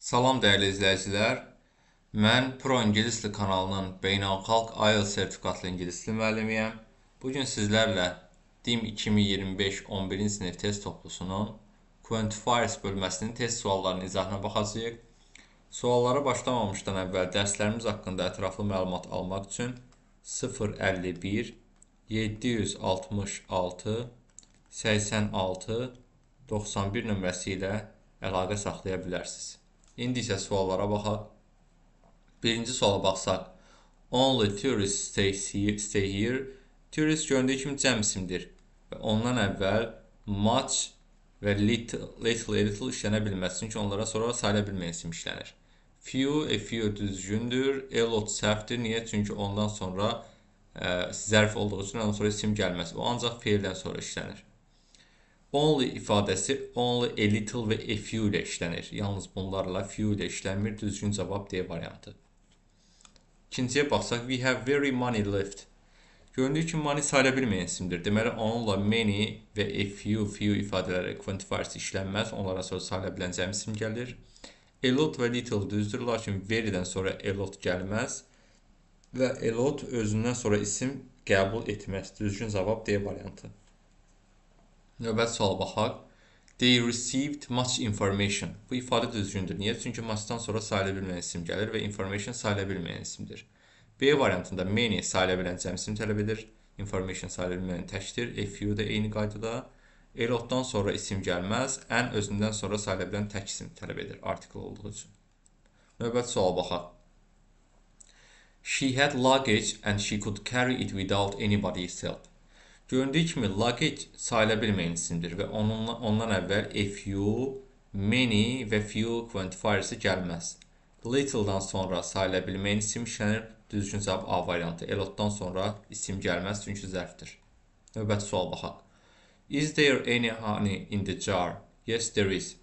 Salam dəyərli izləyicilər. Mən Pro İngilis Dili kanalının beynəlxalq IELTS sertifikatlı ingilis dili müəllimiyəm. Bugün sizlərlə DİM 2025 11-ci sinif test toplusunun Quantifiers bölməsinin test suallarının izahına baxacağıq. Suallara başlamamışdan əvvəl dərslərimiz haqqında ətraflı məlumat almaq üçün 051 766 86 91 nömrəsi ilə əlaqə saxlaya bilərsiniz. İndi isə suallara baxaq. Birinci suala baxsaq. Only tourists stay here. Tourist göründüyü kimi cəm isimdir. Və ondan əvvəl much və little işlənə bilməz. Çünki onlara sonra sayıla bilməyən isim işlənir. Few düzgündür. A lot səhvdir. Niyə? Çünki ondan sonra zərf olduğu üçün ondan sonra isim gəlməz. O ancaq feildən sonra işlənir. Only ifadəsi only a little və a few ilə işlənir. Yalnız bunlarla few ilə işlənmir. Düzgün cavab D variantı. İkinciyə baxsaq, we have very money left. Göründüyü kimi money sayıla bilməyən isimdir. Deməli, onunla many və a few ifadələri quantifiers işlənməz. Onlara sonra sayıla bilən cəm isim gəlir. A lot və little düzdür, lakin verydən sonra a lot gəlməz. Və a lot özündən sonra isim qəbul etməz. Düzgün cavab D variantı. Növbəti suala baxaq. They received much information. Bu ifadə düzgündür. Niyə? Çünki muchdan sonra sayıla bilməyən isim gəlir və information sayıla bilməyən isimdir. B variantında many sayıla bilən cəm isim tələb edir. Information sayıla bilməyən təkdir. A few da eyni qaydada. A lotdan sonra isim gəlməz. Ən özündən sonra sayıla bilən tək isim tələb edir. Artikel olduğu üçün. Növbəti suala baxaq. She had luggage and she could carry it without anybody's help. Göründüyü kimi luggage sayıla bilməyən isimdir və ondan əvvəl a few, many və few quantifiersi gəlməz. Little'dan sonra sayıla bilməyən isim işlənir. Düzgün cavab A variantı. A lotdan sonra isim gəlməz çünki zərfdir. Növbəti sual baxaq. Is there any honey in the jar? Yes, there is.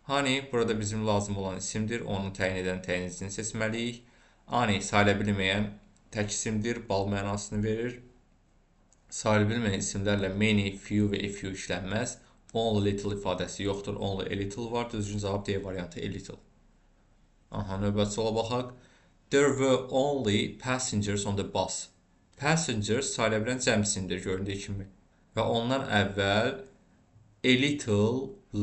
Honey burada bizim lazım olan isimdir. Onu təyin edən təyinizini seçməliyik. Honey sayıla bilməyən tək isimdir. Bal mənasını verir. Sayıla bilməyən isimlərlə many, few və a few işlənməz. Only little ifadəsi yoxdur. Only a little var. Düzgün cavab D variantı a little. Növbəti suala baxaq. There were only passengers on the bus. Passengers sayıla bilən cəm isimdir göründüyü kimi. Və ondan əvvəl a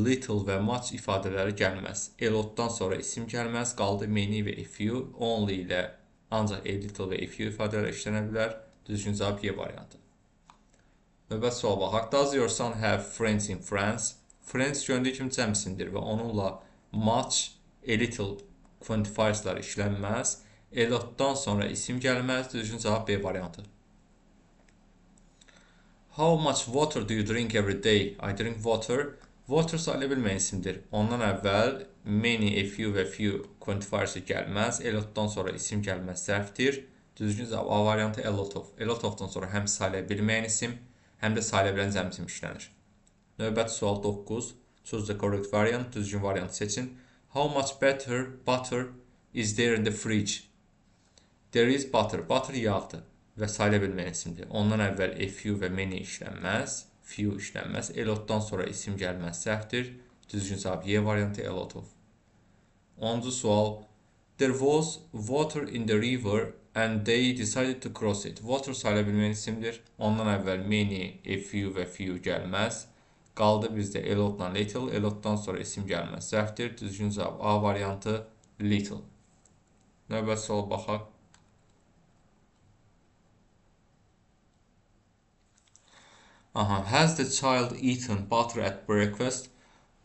little və much ifadələri gəlməz. A lotdan sonra isim gəlməz. Qaldı many və a few. Only ilə ancaq a little və a few ifadələri işlənə bilər. Düzgün cavab Y variantı. Növbəti sual baxaq. Does your son have friends in France? Friends göründüyü kimi cəm isimdir və onunla much, a little quantifierslar işlənməz. A lotdan sonra isim gəlməz. Düzgün cavab B variantı. How much water do you drink every day? I drink water. Water sayıla bilməyən isimdir. Ondan əvvəl many, a few və few quantifiersi gəlməz. A lotdan sonra isim gəlməz. Zərfdir. Düzgün cavab A variantı a lot of. A lot ofdan sonra həm sayıla bilməyən isim, həm də sayıla bilən cəm isim işlənir. Növbəti sual 9. Choose the correct variant. Düzgün variantı seçin. How much butter is there in the fridge? There is butter. Butter yağdır və sayıla bilməyən isimdir. Ondan əvvəl a few və many işlənməz. Few işlənməz. A lotdan sonra isim gəlməz. Səhvdir. Düzgün cavab Y variantı a lot of. 10-cu sual. There was water in the river and they decided to cross it. Water sayıla bilməyən isimdir. Ondan əvvəl many, a few və few gəlməz. Qaldı bizdə a lotla little. A lotdan sonra isim gəlməz. Zərfdir. Düzgün cavab A variantı little. Növbəti suala baxaq. Has the child eaten butter at breakfast?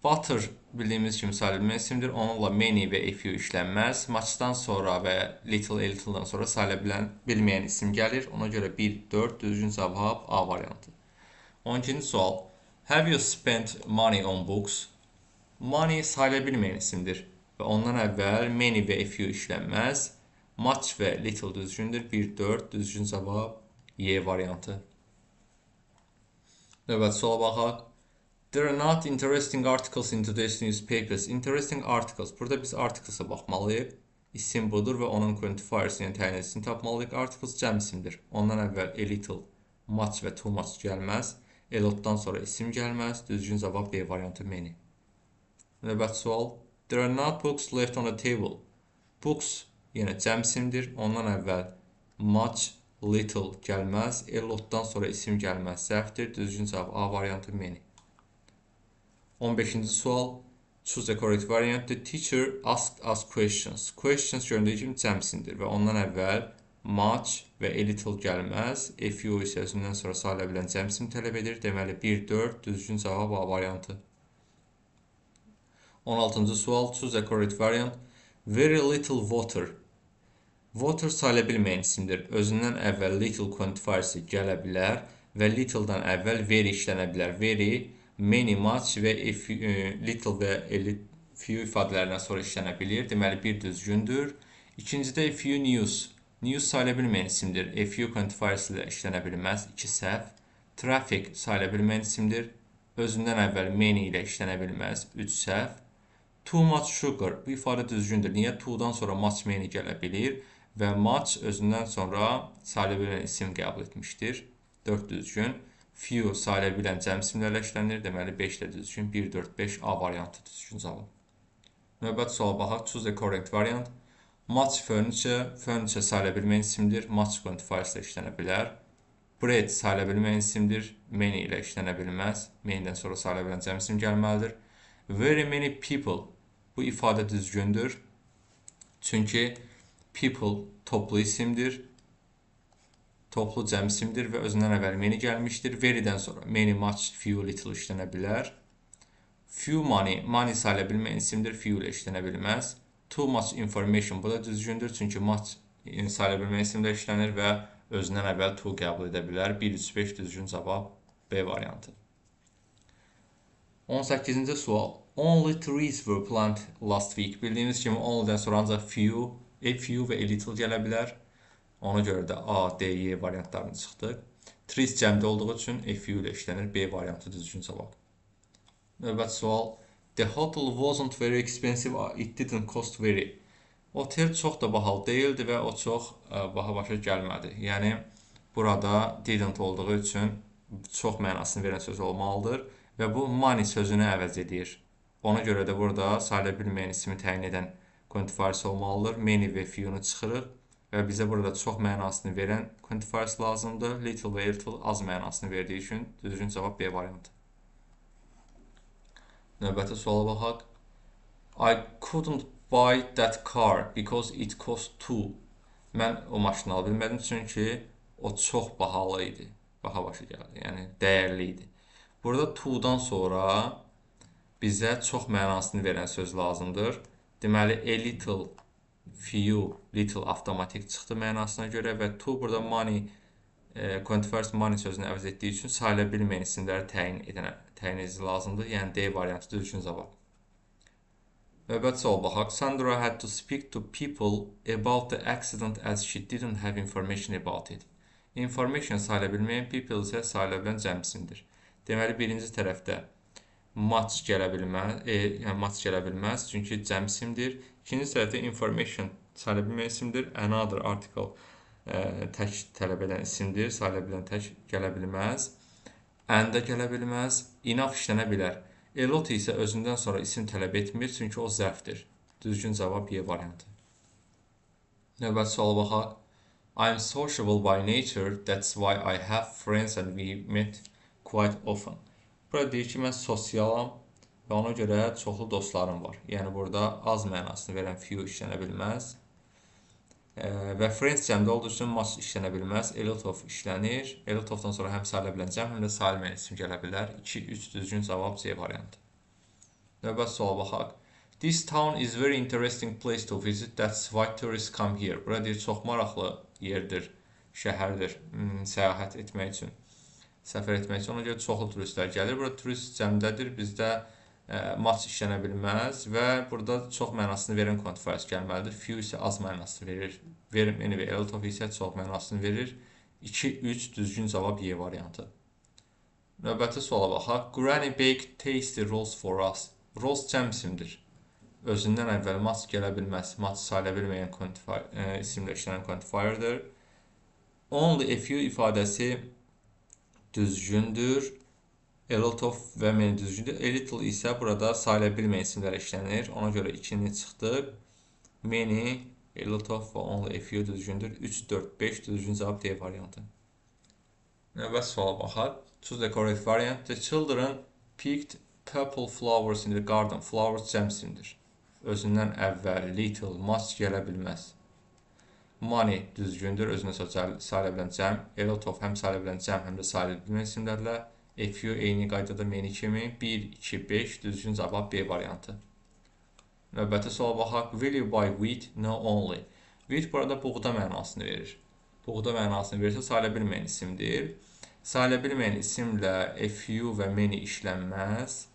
Butter bildiyimiz kimi sayıla bilməyən isimdir. Onunla many və a few işlənməz. Muchdan sonra və little'dan sonra sayıla bilməyən isim gəlir. Ona görə 1, 4 düzgün cavab A variantı. 12-ci sual. Have you spent money on books? Money sayıla bilməyən isimdir. Və ondan əvvəl many və a few işlənməz. Much və little düzgündür. 1, 4 düzgün cavab Y variantı. Növbəti suala baxaq. There are not interesting articles in today's newspapers. Interesting articles. Burada biz articles'a baxmalıyıq. İsim budur və onun quantifiersini, təyin edicini tapmalıyıq. Articles cəm isimdir. Ondan əvvəl a little, much və too much gəlməz. A lotdan sonra isim gəlməz. Düzgün cavab B variantı many. Növbəti sual. There are not books left on the table. Books yenə cəmsimdir. Ondan əvvəl much, little gəlməz. A lotdan sonra isim gəlməz. Zərfdir. Düzgün cavab A variantı many. 15-ci sual. Choose the correct variant. The teacher asked us questions. Questions göründüyü kimi cəmsindir və ondan əvvəl much və a little gəlməz. A few isə özündən sonra sayıla bilən cəmsim tələb edir. Deməli 1-4 düzgün cavab A variantı. 16-cı sual. Choose the correct variant. Very little water. Water sayıla bilməyən isimdir. Özündən əvvəl little quantifiersi gələ bilər və little-dan əvvəl very işlənə bilər. Very, many, much və little və few ifadələrindən sonra işlənə bilir. Deməli, bir düzgündür. İkincidə a few news. News sayıla bilməyən isimdir. A few quantifiersi ilə işlənə bilməz. 2 səhv. Traffic sayıla bilməyən isimdir. Özündən əvvəl many ilə işlənə bilməz. 3 səhv. Too much sugar. Bu ifadə düzgündür. Niyə? Too-dan sonra much many gələ bilir və much özündən sonra sayıla bilən isim qəbul etmişdir. 4 düzgün. Few sayıla bilən cəmsimlərlə işlənir. Deməli 5 də düzgün. 1, 4, 5 A variantı düzgün cavab. Növbəti suala baxaq. Choose the correct variant. Much furniture. Furniture sayıla bilməyən isimdir. Much quantifiersi ilə işlənə bilər. Bread sayıla bilməyən isimdir. Many ilə işlənə bilməz. Many-dən sonra sayıla bilən cəmsim gəlməlidir. Very many people. Bu ifadə düzgündür. Çünki people toplu isimdir. Toplu cəmsimdir və özündən əvvəl many gəlmişdir. Very'dən sonra many, much, few, little işlənə bilər. Few money. Money sayıla bilməyən isimdir. Few ilə işlənə bilməz. Too much information. Bu da düzgündür. Çünki much sayıla bilməyən isimlə işlənir və özündən əvvəl to qəbul edə bilər. 1, 3, 5 düzgün cavab B variantı. 18-ci sual. Only trees were planted last week. Bildiyiniz kimi only'dən sonra ancaq few, a few və a little gələ bilər. Ona görə də A, D, Y variantlarını çıxdıq. Trees cəmdə olduğu üçün a few ilə işlənir. B variantı düzgün cavab. Növbəti sual. The hotel wasn't very expensive. It didn't cost very. Otel çox da bahalı deyildi və o çox baha başa gəlmədi. Yəni, burada didn't olduğu üçün çox mənasını verən söz olmalıdır və bu money sözünü əvəz edir. Ona görə də burada sayıla bilməyən ismi təyin edən quantifiers olmalıdır. Many və few-nu çıxırıq və bizə burada çox mənasını verən quantifiers lazımdır. Little və little az mənasını verdiyi üçün düzgün cavab B variantı. Növbəti suala baxaq. I couldn't buy that car because it cost too. Mən o maşını ala bilmədim çünki o çox bahalı idi. Baha başa gəldi, yəni dəyərli idi. Burada to-dan sonra bizə çox mənasını verən söz lazımdır. Deməli, a little, few, little avtomatik çıxdı mənasına görə və to burada money, quantifiers money sözünü əvəz etdiyi üçün sayıla bilməyən isimləri təyin edici lazımdır. Yəni, D variantı düzgün cavab. Növbəti sual baxaq. Sandra had to speak to people about the accident as she didn't have information about it. Information sayıla bilməyən, people isə sayıla bilən cəmsimdir. Deməli, birinci tərəfdə much gələ bilməz, çünki cəmsimdir. İkinci tərəfdə information sayıla bilməyən isimdir. Another article tək tələb edən isimdir. Sayıla bilən tək gələ bilməz. And də gələ bilməz. Enough işlənə bilər. A lot isə özündən sonra isim tələb etmir, çünki o zərfdir. Düzgün cavab Y variantı. Növbəti suala baxaq. I'm sociable by nature, that's why I have friends and we meet quite often. Burada deyir ki, mən sosialam və ona görə çoxlu dostlarım var. Yəni, burada az mənasını verən few işlənə bilməz. Və friends cəmdə olduğu üçün much işlənə bilməz. A lot of işlənir. A lot of-dan sonra həm sayıla bilən cəm, həm də sayılmayan isim gələ bilər. 2, 3 düzgün cavab C variantı. Növbəti suala baxaq. This town is very interesting place to visit. That's why tourists come here. Burada deyir, çox maraqlı yerdir, şəhərdir, səyahət etmək üçün. Səfər etmək üçün ona görə çoxlu turistlər gəlir. Burada turist cəmdədir. Bizdə much işlənə bilməz və burada çox mənasını verən quantifiers gəlməlidir. Few isə az mənasını verir. Many və a lot of isə çox mənasını verir. 2, 3 düzgün cavab Y variantı. Növbəti suala baxaq. Granny baked tasty rolls for us. Rolls cəmsimdir. Özündən əvvəl much gələ bilməz. Much sayıla bilməyən isimlə işlənən quantifierdir. Only a few ifadəsi düzgündür. A lot of və many düzgündür. A little isə burada sayıla bilməyən isimlər işlənir. Ona görə 2-ni çıxdıq. Many, a lot of və only a few düzgündür. 3, 4, 5 düzgün cavab D variantı. Növbəti suala baxaq. Choose the correct variant. The children picked purple flowers in the garden. Flowers cəm isimdir. Özündən əvvəl little, much gələ bilməz. Money düzgündür. Özünə sayıla bilən cəm. A lot of həm sayıla bilən cəm, həm də sayıla bilməyən isimlərlə. A few eyni qaydada many kimi. 1, 2, 5 düzgün cavab B variantı. Növbəti suala baxaq. Will you buy wheat? No only. Wheat burada buğda mənasını verir. Buğda mənasını verirsə sayıla bilməyən isimdir. Sayıla bilməyən isimlə a few və many işlənməz.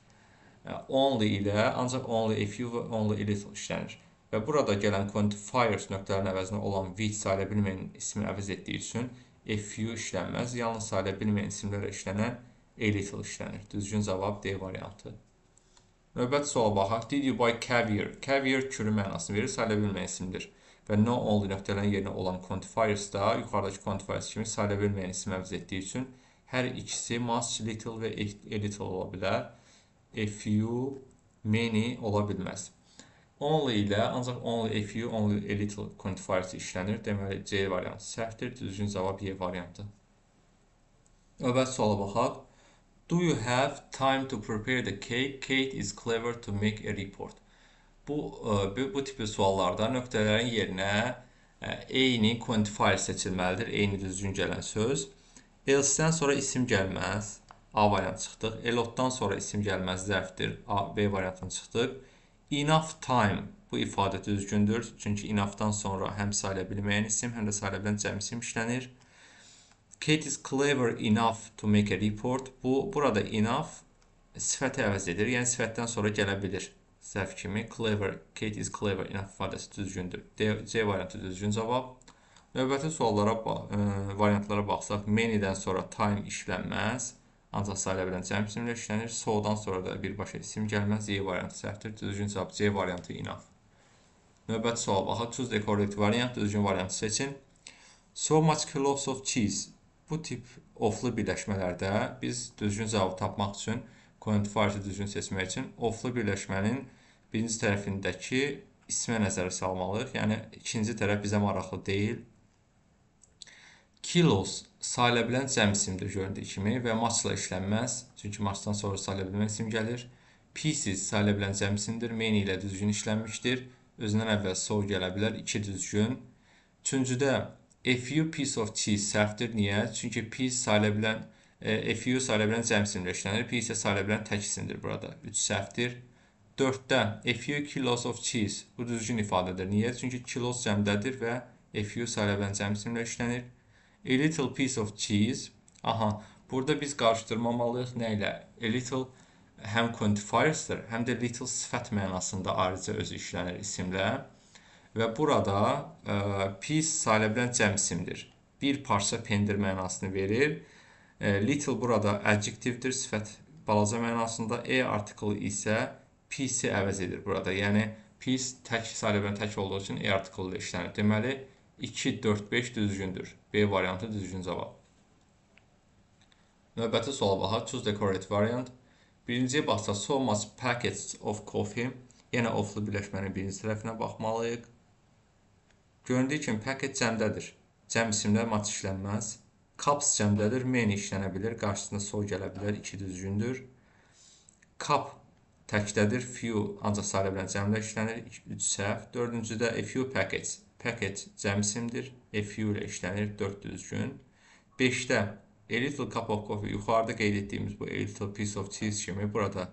Only ilə ancaq only a few və only a little işlənir. Və burada gələn quantifiers nöqtələrin əvəzinə olan with sayıla bilməyən ismini əvəz etdiyi üçün a few işlənməz. Yalnız sayıla bilməyən isimlərlə işlənən a little işlənir. Düzgün cavab D variantı. Növbəti suala baxaq. Did you buy caviar? Caviar kürü mənasını verir, sayıla bilməyən isimdir. Və no only nöqtələrin yerinə olan quantifiers da yuxarıdakı quantifiers kimi sayıla bilməyən isim əvəz etdiyi üçün hər ikisi much, little və a little ola bilər. A few, many ola bilməz. Only ilə ancaq only a few, only a little quantifiers işlənir. Deməli C variantı səhvdir. Düzgün cavab Y variantı. Növbəti suala baxaq. Do you have time to prepare the cake? Kate is clever to make a report. Bu tipli suallarda nöqtələrin yerinə eyni quantifier seçilməlidir. Eyni düzgün gələn söz. Else-dən sonra isim gəlməz. A variantı çıxdıq. A lot-dan sonra isim gəlməz. Zərfdir. B variantını çıxdıq. Enough time. Bu ifadə düzgündür. Çünki enough-dan sonra həm sayıla bilməyən isim, həm də sayıla bilən cəm isim işlənir. Kate is clever enough to make a report. Burada enough sifəti əvəz edir. Yəni sifətdən sonra gələ bilir. Zərf kimi. Clever, Kate is clever enough ifadəsi düzgündür. C variantı düzgün cavab. Növbəti variantlara baxsaq, many-dən sonra time işlənməz. Ancaq sayıla bilən cəm isimlə işlənir. So-dan sonra da birbaşa isim gəlməz. Y variantı səhvdir. Düzgün cavab C variantı enough. Növbəti suala baxaq. Choose the correct variant. Düzgün variantı seçin. So much kilos of cheese. Bu tip oflu birləşmələrdə biz düzgün cavabı tapmaq üçün, quantifier'i düzgün seçmək üçün oflu birləşmənin birinci tərəfindəki ismə nəzərə salmalıyıq. Yəni, ikinci tərəf bizə maraqlı deyil. Kilos sayıla bilən cəm isimdir göründüyü kimi və muchla işlənməz. Çünki muchdan sonra sayıla bilmən isim gəlir. Pieces sayıla bilən cəm isimdir. Many ilə düzgün işlənmişdir. Özündən əvvəl so gələ bilər. 2 düzgün. Üçüncüdə a few piece of cheese səhvdir. Niyə? Çünki piece sayıla bilən a few sayıla bilən cəm isimlə işlənir. Piece sayıla bilən tək isimdir burada. 3 səhvdir. 4-də a few kilos of cheese. Bu düzgün ifadədir. Niyə? Çünki kilos cəmdədir və a few sayıla bilən cəm isimlə işlənir. A little piece of cheese. Aha, burada biz qarışdırmamalıyıq nə ilə? A little həm quantifiers'dır, həm də little sifət mənasında ayrıca özü işlənir isimlə. Və burada piece sayıla bilən cəm isimdir. Bir parça pendir mənasını verir. Little burada adjektivdir, sifət balaca mənasında. Article isə piece-i əvəz edir burada. Yəni, piece sayıla bilən tək olduğu üçün article ilə işlənir. Deməli, 2, 4, 5 düzgündür. B variantı düzgün cavab. Növbəti suala baxaq. Choose the correct variant. Birinciyə baxsaq, so much packets of coffee. Yenə oflu birləşmənin birinci tərəfinə baxmalıyıq. Göründüyü kimi paket cəmdədir. Cəm isimlər much işlənməz. Cups cəmdədir. Many işlənə bilir. Qarşısında so gələ bilər. 2 düzgündür. Cup təkdədir. Few ancaq sayıla bilən cəmlə işlənir. 3 səhv. Dördüncüdə a few packets. Packet cəm isimdir. A few ilə işlənir. 4 düzgün. 5-də a little cup of coffee. Yuxarıda qeyd etdiyimiz bu a little piece of cheese kimi burada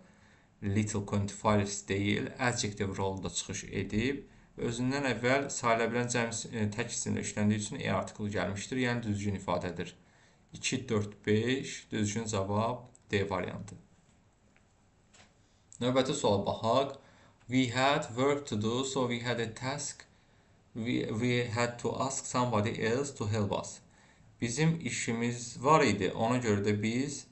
little quantifiers deyil, adjective rolunda çıxış edib. Özündən əvvəl sayıla bilən cəm tək isimlə işləndiyi üçün article gəlmişdir. Yəni düzgün ifadədir. 2, 4, 5 düzgün cavab D variantı. Növbəti suala baxaq. We had work to do, so we had a task. We had to ask somebody else to help us. Bizim işimiz var idi. Ona görə də biz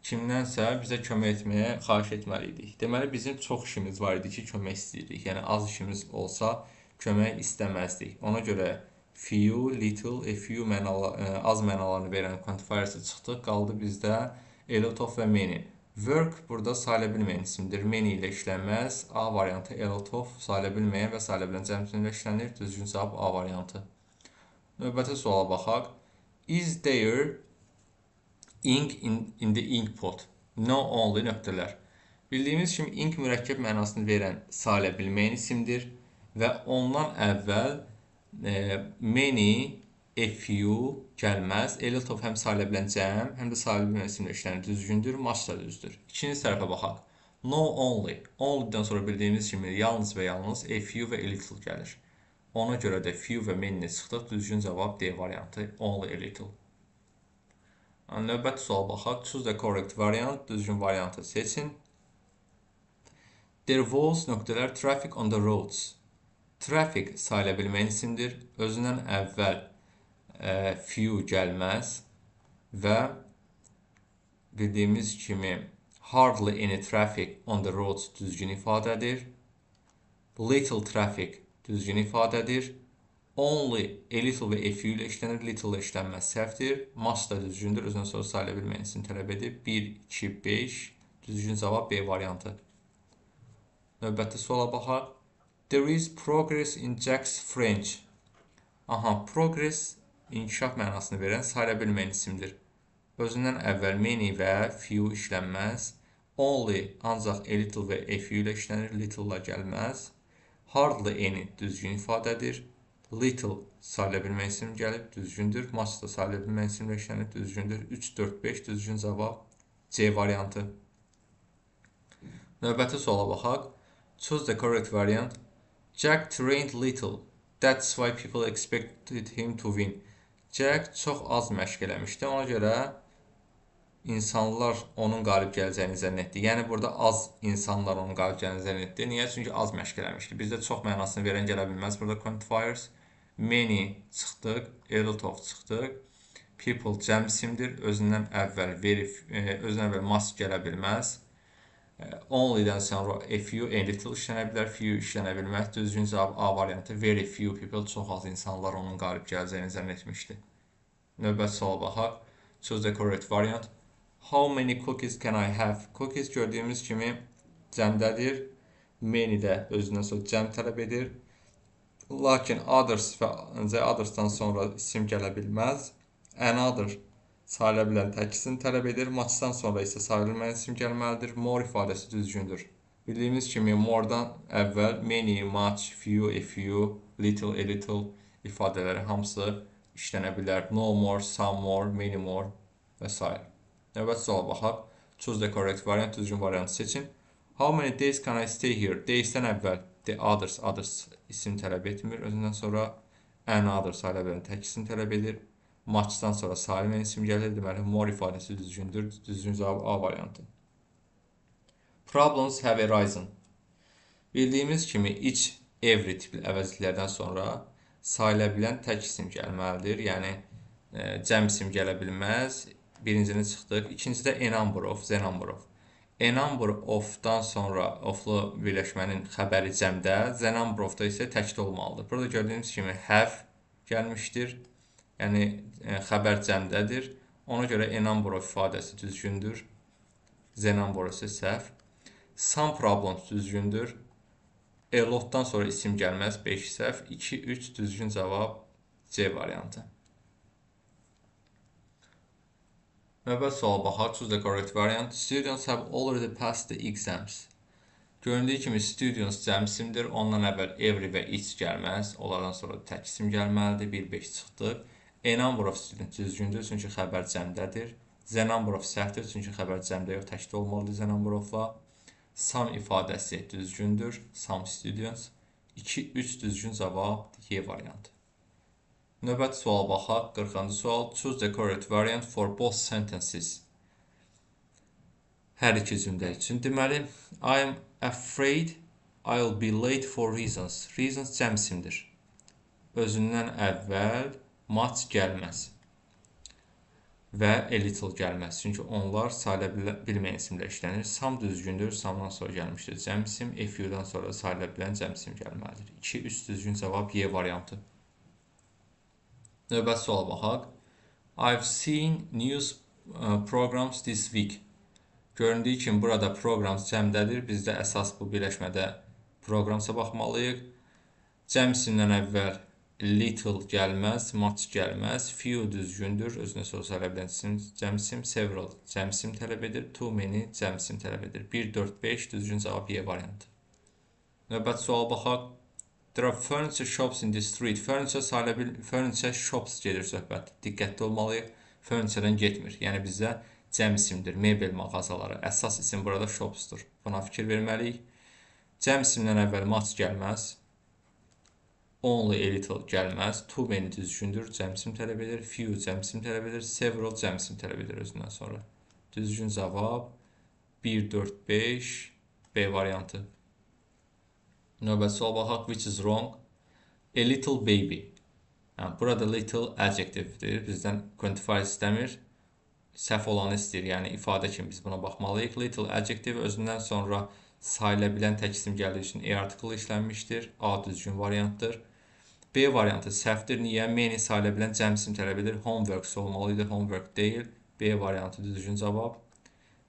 kimdənsə bizə kömək etməyə xahiş etməliydik. Deməli, bizim çox işimiz var idi ki, kömək istəyirdik. Yəni, az işimiz olsa, kömək istəməzdik. Ona görə few, little, a few az mənalarını verən quantifiers'ı çıxdıq. Qaldı bizdə a lot of və many. Work burada sayıla bilməyən isimdir. Many ilə işlənməz. A variantı a lot of sayıla bilməyən və sayıla bilən cəm isimlə işlənir. Düzgün cavab A variantı. Növbəti suala baxaq. Is there ink in the ink pot? No only nöqtələr. Bildiyimiz kimi ink mürəkkəb mənasını verən sayıla bilməyən isimdir və ondan əvvəl many, a few gəlməz. A lot of həm sayıla bilən cəm, həm də sayıla bilməyən isimlə işlənir. Düzgündür, match da düzdür. İkinci tərəfə baxaq. No only. Only'dən sonra bildiyimiz kimi yalnız və yalnız a few və a little gəlir. Ona görə də few və many çıxdıq. Düzgün cavab D variantı. Only a little. Növbəti suala baxaq. Choose the correct variant. Düzgün variantı seçin. There was nöqtələr traffic on the roads. Traffic sayıla bilməyən isimdir. Özündən əvvəl few gəlməz və bildiyimiz kimi hardly any traffic on the roads düzgün ifadədir. Little traffic düzgün ifadədir. Only a little və a few ilə işlənir. Little ilə işlənməz səhvdir. Must da düzgündür. Özündən sonra sayıla bilməyən isim tələb edir. 1, 2, 5. Düzgün cavab B variantı. Növbəti suala baxaq. There is progress in Jack's French. Progress inkişaf mənasını verən sayıla bilməyən isimdir. Özündən əvvəl many və few işlənməz. Only ancaq a little və a few ilə işlənir. Little ilə gəlməz. Hardly any düzgün ifadədir. Little sayıla bilməyən isim gəlib, düzgündür. Much da sayıla bilməyən isimlə işlənir, düzgündür. 3, 4, 5 düzgün cavab C variantı. Növbəti suala baxaq. Choose the correct variant. Jack trained little. That's why people expected him to win. Jack çox az məşq eləmişdi. Ona görə insanlar onun qalib gələcəyini zənn etdi. Yəni burada az insanlar onun qalib gələcəyini zənn etdi. Niyə? Çünki az məşq eləmişdi. Bizdə çox mənasını verən gələ bilməz. Burada quantifiers. Many çıxdıq, a lot of çıxdıq. People cəm isimdir. Özündən əvvəl must gələ bilməz. Only'dən sonra a few, a little işlənə bilər. Few işlənə bilməz. Düzgün cavab A variantı. Very few people, çox az insanlar onun qalib gələcəyini zənn etmişdi. Növbəti suala baxaq. Choose the correct variant. How many cookies can I have? Cookies gördüyümüz kimi cəmdədir. Many də özündən sonra cəm tələb edir. Lakin others və others'dan sonra isim gələ bilməz. Another sayıla bilən tək isim tələb edir. Much'dan sonra isə sayıla bilməyən isim gəlməlidir. More ifadəsi düzgündür. Bildiyimiz kimi more'dan əvvəl many, much, few, a few, little, a little ifadələri hamısı işlənə bilər. No more, some more, many more və s. Növbəti suala baxaq. Choose the correct variant. Düzgün variantı seçin. How many days can I stay here? Days'dən əvvəl the others isim tələb etmir. Özündən sonra another sayıla bilən tək isim tələb edir. Much'dan sonra sayıla bilən isim gəlir. Deməli, more ifadəsi düzgündür. Düzgün cavab A variantı. Problems have arisen. Bildiyimiz kimi each, every tipli əvəzliklərdən sonra sayıla bilən tək isim gəlməlidir. Yəni, cəm isim gələ bilməz. Birincini çıxdıq. İkincidə a number of, the number of. A number of-dan sonra oflu birləşmənin xəbəri cəmdə, the number of-da isə təkdə olmalıdır. Burada gördüyümüz kimi have gəlmişdir. Yəni, xəbər cəmdədir. Ona görə a number of ifadəsi düzgündür. The number of isə səhv. Some problems düzgündür. A lot-dan sonra isim gəlməz, 5 səhv. 2, 3 düzgün cavab C variantı. Növbəti suala baxaq. Choose the correct variant. Students have already passed the exams. Göründüyü kimi students cəm isimdir. Ondan əvvəl every və each gəlməz. Onlardan sonra tək isim gəlməlidir. 1, 5 çıxdıq. A number of students düzgündür, çünki xəbər cəmdədir. The number of səhvdir, çünki xəbər cəmdə yox, təkdə olmalıdır the number of-la. Some ifadəsi düzgündür. Some students. 2, 3 düzgün cavab Y variantı. Növbəti suala baxaq. 40-cı sual. Choose the correct variant for both sentences. Hər iki cümlə üçün. Deməli, I'm afraid I'll be late for reasons. Reasons cəm isimdir. Özündən əvvəl much gəlməz. Və a little gəlməz. Çünki onlar sayıla bilməyən isimlə işlənir. Some düzgündür. Some'dan sonra gəlmişdir cəm isim. A few-dan sonra sayıla bilən cəm isim gəlməlidir. 2, 3 düzgün cavab Y variantı. Növbəti suala baxaq. I've seen news programs this week. Göründüyü kimi burada programs cəmdədir. Biz də əsas bu birləşmədə proqramsa baxmalıyıq. Cəm isimdən əvvəl little gəlməz, much gəlməz. Few düzgündür. Özünə soru salə bilən cəm isim. Several cəm isim tələb edir. Too many cəm isim tələb edir. 1, 4, 5 düzgün cavab Y variantı. Növbəti suala baxaq. There are furniture shops in the street. Furniture shops gedir söhbət. Diqqətli olmalıyıq. Furniture-dən getmir. Yəni bizdə cəm isimdir. Mebel mağazaları. Əsas isim burada shopsdur. Buna fikir verməliyik. Cəm isimdən əvvəl much gəlməz. Only a little gəlməz. Too many düzgündür. Cəm isim tələb edir. Few cəm isim tələb edir. Several cəm isim tələb edir özündən sonra. Düzgün cavab 1, 4, 5 B variantı. Növbəti sual baxaq. Which is wrong? A little baby. Yəni, burada little adjectivedir. Bizdən quantifier istəmir. Səhv olanı istəyir. Yəni, ifadə kimi biz buna baxmalıyıq. Little adjective özündən sonra sayıla bilən tək isim gəldiyi üçün A artiklı işlənmişdir. A düzgün variantdır. B variantı səhvdir. Niyə? Many sayıla bilən cəm isim tələb edir. Homeworks olmalıydı. Homework deyil. B variantı düzgün cavab.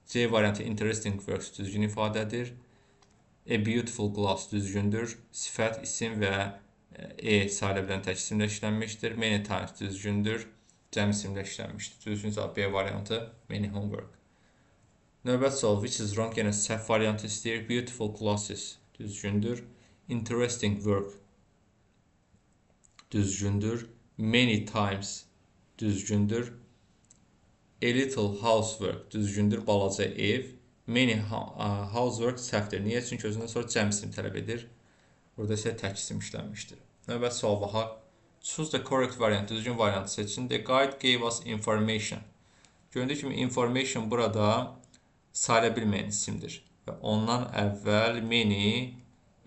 C variantı interesting works düzgün ifadədir. A beautiful glass düzgündür. Sifət, isim və E sayıla bilən tək isimlə işlənmişdir. Many times düzgündür. Cəm isimlə işlənmişdir. Düzgün cavab B variantı. Many homework. Növbəti sual. Which is wrong? Yenə səhv variantı istəyir. Beautiful glasses düzgündür. Interesting work düzgündür. Many times düzgündür. A little housework düzgündür. Balaca ev. Many housework səhvdir. Niyə? Çünki özündən sonra cəm isim tələb edir. Burada isə tək isim işlənmişdir. Növbəti sual baxaq. Choose the correct variant. Düzgün variantı seçin. The guide gave us information. Göründüyü kimi information burada sayıla bilməyən isimdir. Və ondan əvvəl many,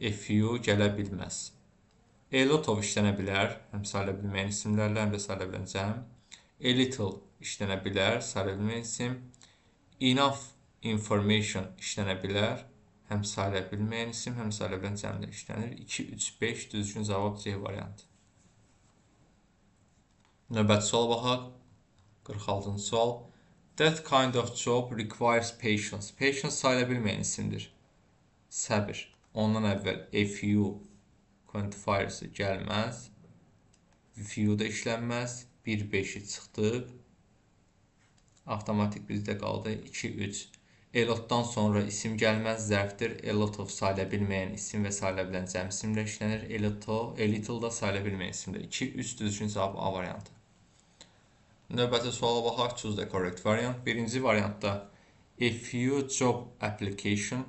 a few gələ bilməz. A lot of işlənə bilər. Həm sayıla bilməyən isimlərlə, həm də sayıla bilən cəm. A little işlənə bilər. Sayıla bilməyən isim. Enough information işlənə bilər. Həm sayıla bilməyən isim, həm sayıla bilən cəmlə işlənir. 2, 3, 5 düzgün cavab C variantı. Növbəti suala baxaq. 46-cı sual. That kind of job requires patience. Patience sayıla bilməyən isimdir. Səbir. Ondan əvvəl a few quantifier'ı gəlməz. Few da işlənməz. 1, 5'i çıxdıq. Avtomatik bizdə qaldı. 2, 3. A lotdan sonra isim gəlməz, zərfdir. A lot of sayıla bilməyən isim və sayıla bilən cəm isimlə işlənir. A little da sayıla bilməyən isimdir. 2, 3 düzgün cavab A variantı. Növbəti suala baxaq. Choose the correct variant. Birinci variantda a few job application.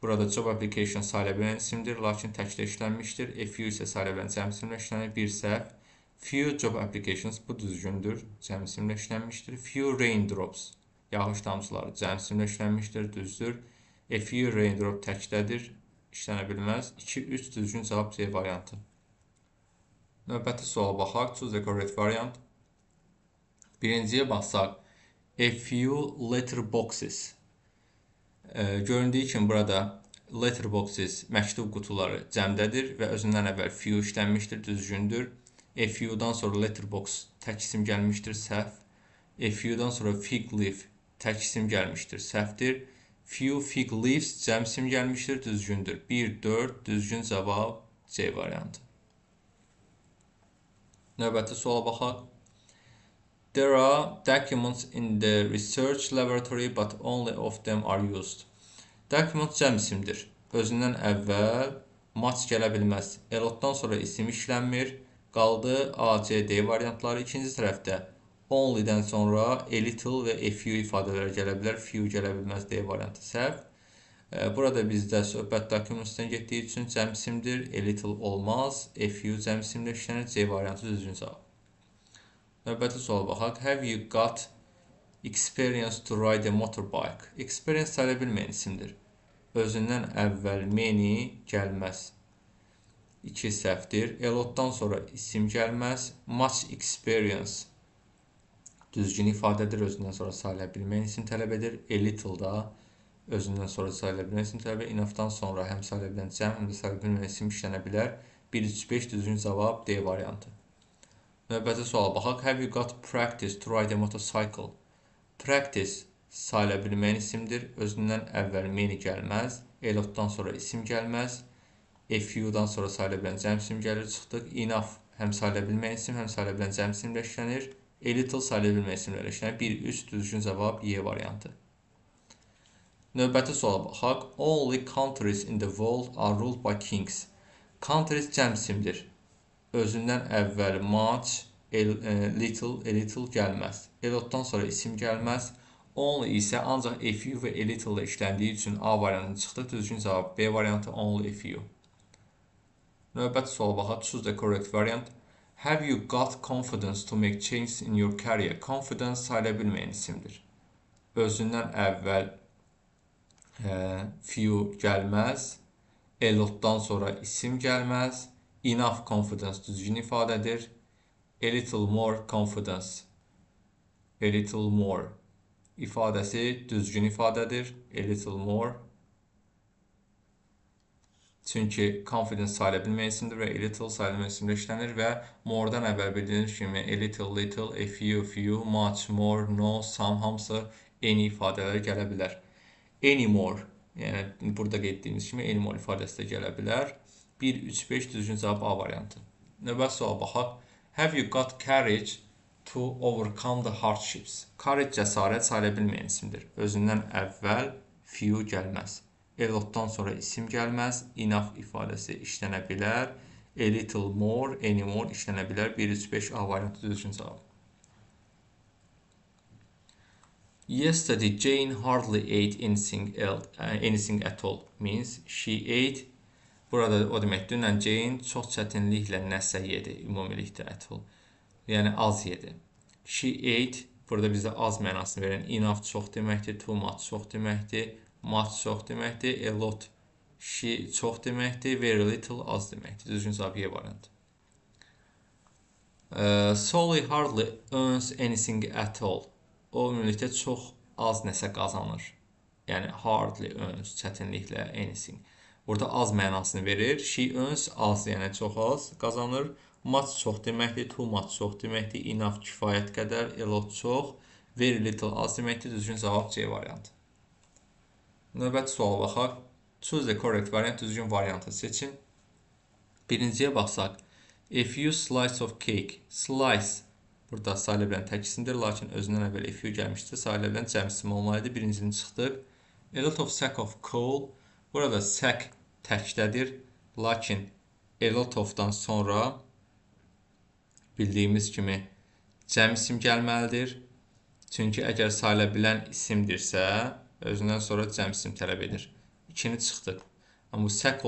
Burada job application sayıla bilən isimdir, lakin təklə işlənmişdir. A few isə sayıla bilən cəm isimlə işlənir. Bir səhv. Few job applications bu düzgündür. Cəm isimlə işlənmişdir. Few raindrops. Yağış damcıları cəm isimlə işlənmişdir. Düzdür. A few raindrop təklədir. İşlənə bilməz. 2, 3 düzgün cavab C variantı. Növbəti suala baxaq. Choose the correct variant. Birinciyə baxsaq. A few letterboxes. Göründüyü kimi burada letterboxes məktub qutuları cəmdədir və özündən əvvəl few işlənmişdir. Düzgündür. A few'dan sonra letterbox tək isim gəlmişdir. Səhv. A few'dan sonra fig leaf tək isim gəlmişdir. Səhvdir. Few fig leaves cəm isim gəlmişdir. Düzgündür. 1, 4 düzgün cavab C variantı. Növbəti suala baxaq. There are documents in the research laboratory but only of them are used. Document cəm isimdir. Özündən əvvəl much gələ bilməz. A lotdan sonra isim işlənmir. Qaldı A, C, D variantları. İkinci tərəfdə only-dən sonra a little və a few ifadələr gələ bilər. Few gələ bilməz. D variantı səhv. Burada bizdə söhbət documentsdən getdiyi üçün cəm isimdir. A little olmaz. A few cəm isimlə işlənir. C variantı düzgün cavab. Növbəti sual baxaq. Have you got experience to ride a motorbike? Experience sayıla bilməyən isimdir. Özündən əvvəl many gəlməz. 2 səhvdir. A lotdan sonra isim gəlməz. Much experience düzgün ifadədir. Özündən sonra sayıla bilməyən isim tələb edir. A little da özündən sonra sayıla bilməyən isim tələb edir. Enough'dan sonra həm sayıla bilən cəm, həm də sayıla bilməyən isim işlənə bilər. 1, 3, 5 düzgün cavab D variantı. Növbəti suala baxaq. Have you got practice to ride a motorcycle? Practice sayıla bilməyən isimdir. Özündən əvvəl many gəlməz. A lotdan sonra isim gəlməz. A few-dan sonra sayıla bilən cəm isim gəlir, çıxdıq. Enough həm sayıla bilməyən isim, həm sayıla bilən cəm isimlə işlənir. A little sayıla bilməyən isimlərlə işlənir. 1-3 düzgün cavab Y variantı. Növbəti suala baxaq. Only countries in the world are ruled by kings. Countries cəm isimdir. Özündən əvvəl much, little, a little gəlməz. A lotdan sonra isim gəlməz. Only isə ancaq a few və a little ilə işləndiyi üçün A variantı çıxdıq. Düzgün cavab B variantı, only a few. Növbəti suala baxaq. Choose the correct variant. Have you got confidence to make changes in your career? Confidence sayıla bilməyən isimdir. Özündən əvvəl few gəlməz. A lotdan sonra isim gəlməz. Enough confidence düzgün ifadədir. A little more confidence. A little more ifadəsi düzgün ifadədir. A little more. Çünki confidence sayıla bilməyən isimdir və a little sayıla bilməyən isimlə işlənir və more'dan əvvəl bildiyiniz kimi a little, a few, much, more, no, some hamısı eyni ifadələr gələ bilər. Any more, yəni burada qeyd etdiyimiz kimi any more ifadəsi də gələ bilər. 1, 3, 5 düzgün cavab A variantı. Növbəti suala baxaq. Have you got courage to overcome the hardships? Courage cəsarət sayıla bilməyən isimdir. Özündən əvvəl few gəlməz. A lotdan sonra isim gəlməz. Enough ifadəsi işlənə bilər. A little more, any more işlənə bilər. 1, 3, 5 A variantı düzgün cavab. Yesterday Jane hardly ate anything at all. Means she ate. Burada o demək, dünən Jane çox çətinliklə nəsə yedi, ümumilikdə at all. Yəni az yedi. She ate, burada bizə az mənasını verən enough çox deməkdir, too much çox deməkdir, much çox deməkdir, a lot she çox deməkdir, very little az deməkdir. Düzgün cavab Y variantı. Solly hardly earns anything at all. O ümumilikdə çox az nəsə qazanır. Yəni hardly earns, çətinliklə anything. Burada az mənasını verir. She earns az, yəni çox az qazanır. Much çox deməkdir, too much çox deməkdir, enough kifayət qədər, a lot çox, very little az deməkdir. Düzgün cavab C variantı. Növbəti suala baxaq. Choose the correct variant, düzgün variantı seçin. Birinciyə baxsaq. A few slices of cake. Slice burada sayıla bilən tək isimdir, lakin özündən əvvəl a few gəlmişdir. Sayıla bilən cəm isim olmalıdır. Birincini çıxdıq. A lot of sack of coal. Burada sack təkdədir, lakin a lot of-dan sonra bildiyimiz kimi cəm isim gəlməlidir. Çünki əgər sayıla bilən isimdirsə, özündən sonra cəm isim tələb edir. 2-ni çıxdıq. Amma bu sack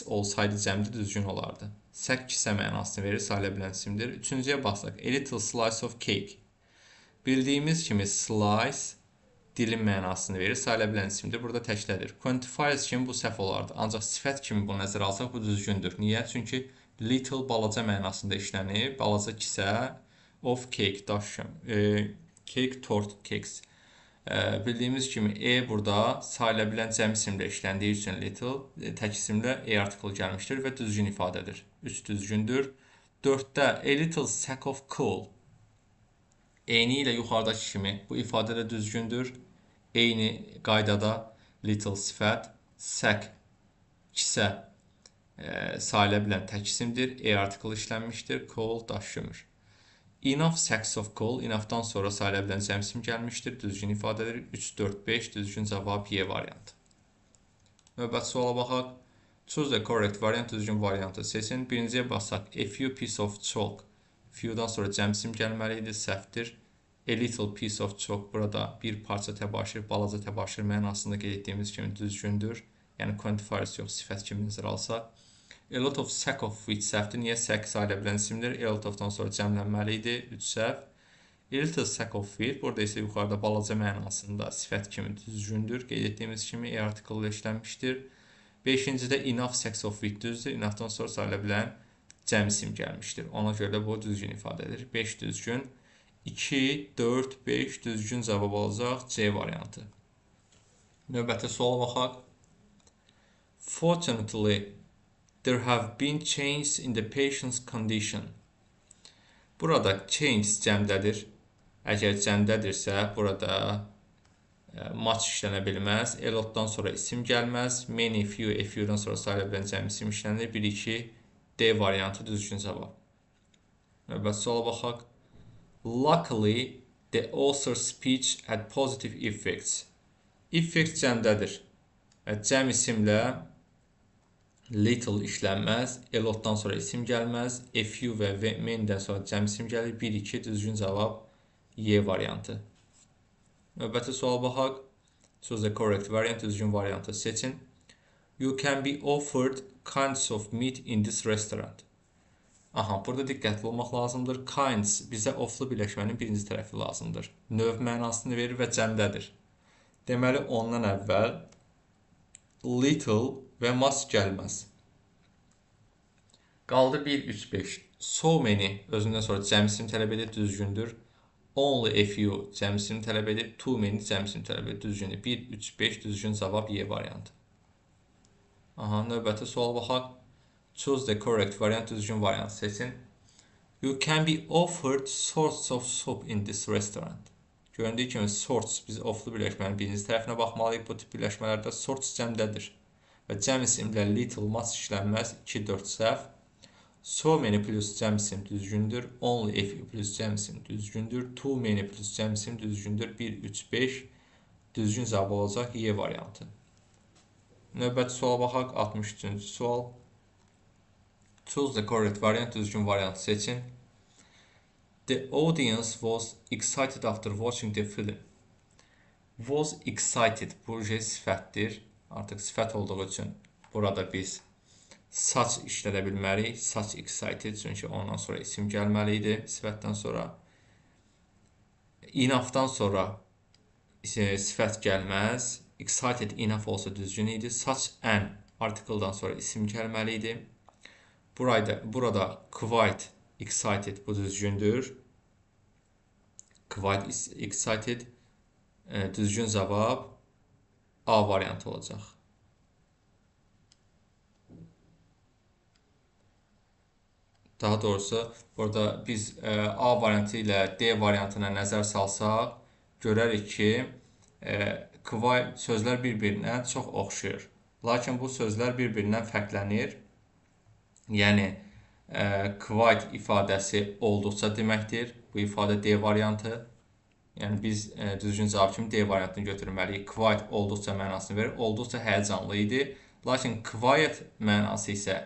olsaydı cəmdə düzgün olardı. Sack kisə mənasını verir, sayıla bilən isimdir. Üçüncüyə baxsaq, a little slice of cake. Bildiyimiz kimi slice dilin mənasını verir, sayıla bilən isimdir. Burada təklədir. Quantifiers kimi bu səhv olardı. Ancaq sifət kimi bunu nəzərə alsaq bu düzgündür. Niyə? Çünki little balaca mənasında işlənib. Balaca kisə of cake, daşım. Cake, tort, cakes. Bildiyimiz kimi E burada sayıla bilən cəm isimlə işləndiyi üçün little, tək isimlə E artiklı gəlmişdir və düzgün ifadədir. 3 düzgündür. 4-də a little sack of coal. Eyni ilə yuxarıdakı kimi bu ifadə də düzgündür. Eyni qaydada little sifət, sack kisə sayıla bilən tək isimdir. E artiklı işlənmişdir. Coal daşımır. Enough sacks of coal. Enough'dan sonra sayıla bilən cəm isim gəlmişdir. Düzgün ifadədir. 3, 4, 5 düzgün cavab Y variantı. Növbəti suala baxaq. Choose the correct variant, düzgün variantı seçin. Birinciyə baxsaq, a few piece of chalk. Few-dan sonra cəm isim gəlməli idi, səhvdir. A little piece of chalk burada bir parça təbaşir, balaca təbaşir mənasında qeyd etdiyimiz kimi düzgündür. Yəni quantifiers yox, sifət kimi nəzərə alsaq. A lot of sack of wheat səhvdir. Niyə sack sayıla bilən isimdir? A lot of-dan sonra cəmlənməli idi. 3 səhv. A little sack of wheat. Burada isə yuxarıda balaca mənasında sifət kimi düzgündür. Qeyd etdiyimiz kimi E artiklı ilə işlənmişdir. 5-cidə enough sacks of wheat düzdür. Enough'dan sonra sayıla bilən cəm isim gəlmişdir. Ona görə də bu düzgün ifadədir. 5 düzgün. 2, 4, 5 düzgün cavab olacaq C variantı. Növbəti suala baxaq. Fortunately, there have been changes in the patient's condition. Burada change cəmdədir. Əgər cəmdədirsə, burada much işlənə bilməz. A lotdan sonra isim gəlməz. Many, few, a few-dan sonra sayıla bilən cəm isim işlənir. 1, 2, D variantı düzgün cavab. Növbəti suala baxaq. Luckily, the author's speech had positive effects. Effect cəmdədir. Cəm isimlə little işlənməz. A lotdan sonra isim gəlməz. A few və many'dən sonra cəm isim gəlir. 1, 2 düzgün cavab Y variantı. Növbəti suala baxaq. Choose the correct variant, düzgün variantı seçin. You can be offered kinds of meat in this restaurant. Aha, burada diqqətli olmaq lazımdır. Kinds bizə oflu birləşmənin birinci tərəfi lazımdır. Növ mənasını verir və cəmdədir. Deməli, ondan əvvəl little və much gəlməz. Qaldı 1, 3, 5. So many özündən sonra cəm isim tələb edir, düzgündür. Only a few cəm isim tələb edir. Too many cəm isim tələb edir, düzgündür. 1, 3, 5 düzgün cavab Y variantı. Aha, növbəti sual baxaq. Choose the correct variant, düzgün variant seçin. You can be offered sorts of soup in this restaurant. Göründüyü kimi sorts, biz oflu birləşmənin birinci tərəfinə baxmalıyıq. Bu tip birləşmələrdə sorts cəmdədir. Və cəm isimlə little, much işlənməz. 2, 4 səhv. So many plus cəm isim düzgündür. Only a few plus cəm isim düzgündür. Too many plus cəm isim düzgündür. 1, 3, 5 düzgün cavab olacaq Y variantı. Növbəti suala baxaq. 63-cü sual. Choose the correct variant, düzgün variantı seçin. The audience was excited after watching the film. Was excited, bu sifətdir. Artıq sifət olduğu üçün burada biz such işlədə bilmərik. Such excited, çünki ondan sonra isim gəlməli idi. Sifətdən sonra. Enough'dan sonra sifət gəlməz. Excited, enough olsa düzgün idi. Such an, article'dan sonra isim gəlməli idi. Burada quite excited bu düzgündür. Quite excited düzgün cavab A variantı olacaq. Daha doğrusu burada biz A variantı ilə D variantına nəzər salsaq görərik ki quite sözlər bir-birinə çox oxşayır. Lakin bu sözlər bir-birindən fərqlənir. Yəni, quite ifadəsi olduqca deməkdir. Bu ifadə D variantı. Yəni, biz düzgün cavab kimi D variantını götürməliyik. Quite olduqca mənasını verir. Olduqca həyəcanlı idi. Lakin quiet mənası isə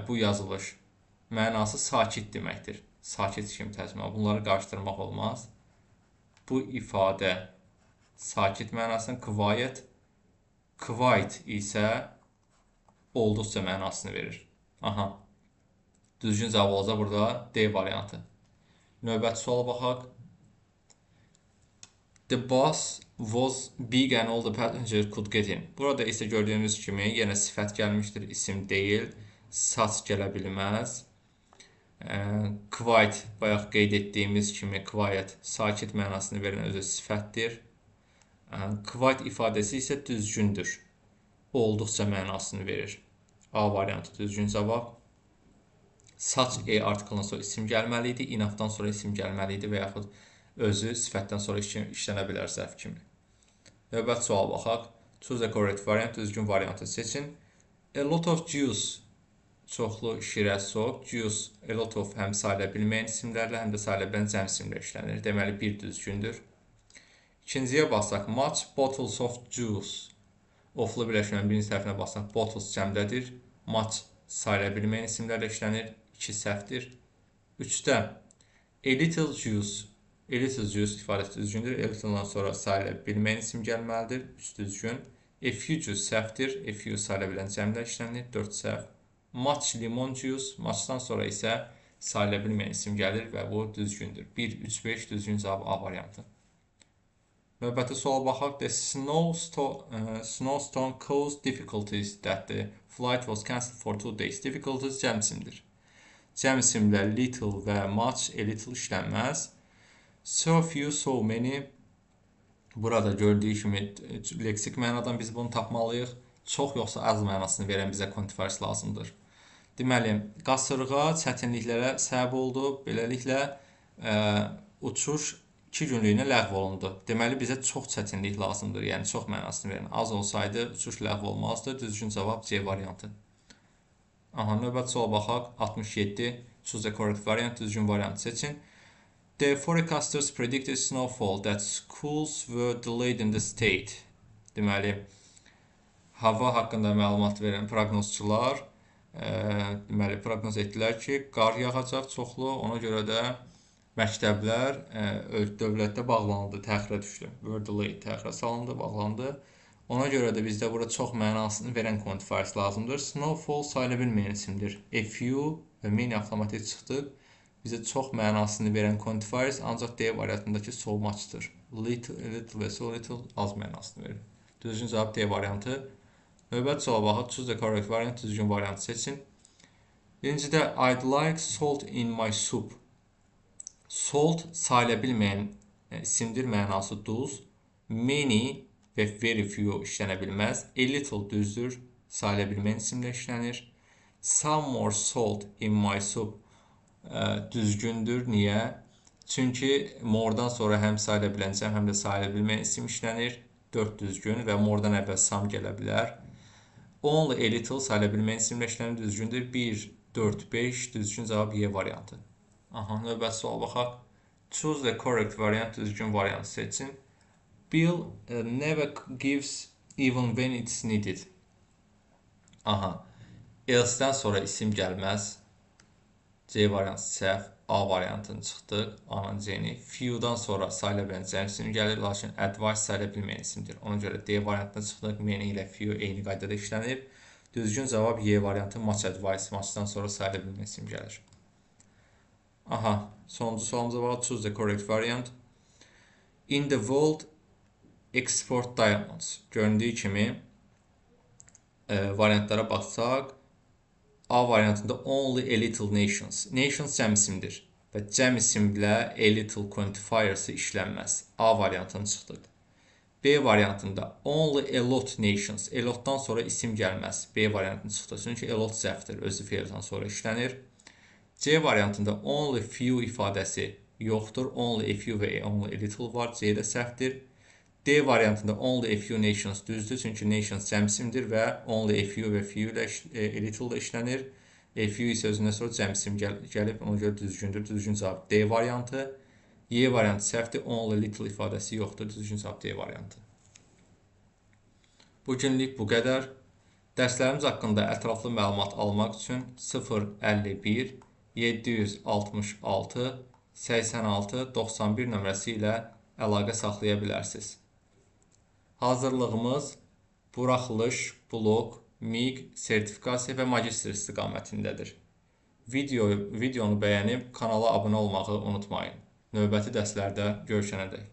bu yazılış mənası sakit deməkdir. Sakit kimi tərcümə. Bunları qarışdırmaq olmaz. Bu ifadə sakit mənasını, quiet isə olduqca mənasını verir. Aha. Düzgün cavab olacaq burada D variantı. Növbəti suala baxaq. The bus was big and all the passengers could get in. Burada isə gördüyünüz kimi yenə sifət gəlmişdir, isim deyil. Such gələ bilməz. Quiet, bayaq qeyd etdiyimiz kimi quiet, sakit mənasını verən özü sifətdir. Quiet ifadəsi isə düzgündür. Olduqca mənasını verir. A variantı düzgün cavab. Such a artikeldan sonra isim gəlməli idi, enough'dan sonra isim gəlməli idi və yaxud özü sifətdən sonra işlənə bilər zərf kimi. Növbəti sual baxaq. Choose the correct variant, düzgün variantı seçin. A lot of juice, çoxlu şirə, soğuk. Juice, a lot of həm sayıla bilməyən isimlərlə, həm də sayıla bilən cəm isimlə işlənir. Deməli, bir düzgündür. İkinciyə baxsaq, much bottles of juice. Oflu birləşmənin birinci tərəfinə baxsaq, bottles cəmdədir. Much sayıla bilməyən isimlərlə işlənir. 2 səhvdir. 3-də a little juice. A little juice ifadəsi düzgündür. A little'dan sonra sayıla bilməyən isim gəlməlidir. 3 düzgün. A few juice səhvdir. A few sayıla bilən cəmlə işlənir. 4 səhv. Much limon juice. Much'dan sonra isə sayıla bilməyən isim gəlir və bu düzgündür. 1, 3, 5 düzgün cavab A variantı. Növbəti sual baxaq. The snowstorm caused difficulties that the flight was cancelled for 2 days. Difficulties cəm isimdir. Cəm isimlə little və much, a little işlənməz. So few, so many. Burada gördüyü kimi leksik mənadan biz bunu tapmalıyıq. Çox yoxsa az mənasını verən bizə kontrfars lazımdır. Deməli, qasırğa çətinliklərə səbəb oldu. Beləliklə, uçuş 2 günlüyünə ləğv olundu. Deməli, bizə çox çətinlik lazımdır. Yəni, çox mənasını verin. Az olsaydı, uçuş ləğv olmazdı. Düzgün cavab C variantı. Aha, növbəti suala baxaq. 67. Choose the correct variant. Düzgün variantı seçin. The forecasters predicted snowfall that schools were delayed in the state. Deməli, hava haqqında məlumat verən proqnozçular deməli, proqnoz etdilər ki, qar yağacaq çoxlu, ona görə də məktəblər dövlətdə bağlandı, təxirə düşdü. Were delayed, təxirə salındı, bağlandı. Ona görə də bizdə burada çox mənasını verən quantifiers lazımdır. Snowfall sayıla bilməyən isimdir. A few və many avtomatik çıxdıq. Bizə çox mənasını verən quantifiers ancaq D variantındakı so much'dır. Little və so little az mənasını verir. Düzgün cavab D variantı. Növbəti suala baxaq. Choose the correct variant. Düzgün variantı seçin. Birincidə I'd like salt in my soup. Salt sayıla bilməyən isimdir, mənası duz. Many və very few işlənə bilməz. A little düzdür, sayıla bilməyən isimlə işlənir. Some more salt in my soup düzgündür. Niyə? Çünki more'dan sonra həm sayıla biləcəm, həm də sayıla bilməyən isim işlənir. 4 düzgün və more'dan əvvəl some gələ bilər. Only a little sayıla bilməyən isimlə işlənir, düzgündür. 1, 4, 5 düzgün cavab Y variantı. Aha, növbəti suala baxaq. Choose the correct variant, düzgün variantı seçin. Bill never gives even when it's needed. Aha, else-dən sonra isim gəlməz. C variantı səhv, A variantını çıxdıq, A-nın C-ni. Few-dan sonra sayıla biləcək isim gəlir, lakin advice sayıla bilməyən isimdir. Ona görə D variantını çıxdıq, many ilə few eyni qaydada işlənir. Düzgün cavab Y variantı, much advice, muchdan sonra sayıla bilməyən isim gəlir. Aha, sonuncu sualımıza baxaq. Choose the correct variant. In the world, export diamonds. Göründüyü kimi variantlara baxsaq, A variantında only a little nations. Nations cəm isimdir və cəm isimlə a little quantifiers'ı işlənməz. A variantını çıxdıq. B variantında only a lot nations. A lotdan sonra isim gəlməz. B variantını çıxdıq. Çünki a lot zəfdir, özü fe'ldən sonra işlənir. C variantında only few ifadəsi yoxdur. Only a few və only a little var. C də səhvdir. D variantında only a few nations düzdür. Çünki nations cəmsimdir və only a few və few ilə a little da işlənir. A few isə özündən sonra cəmsim gəlib. Ona görə düzgündür. Düzgün cavab D variantı. Y variantı səhvdir. Only little ifadəsi yoxdur. Düzgün cavab D variantı. Bu günlük bu qədər. Dərslərimiz haqqında ətraflı məlumat almaq üçün 051 766 86 91 nömrəsi ilə əlaqə saxlaya bilərsiniz. Hazırlığımız buraxılış, blok, MİQ, sertifikasiya və magistr istiqamətindədir. Videonu bəyənib kanala abunə olmağı unutmayın. Növbəti dərslərdə görüşənədək.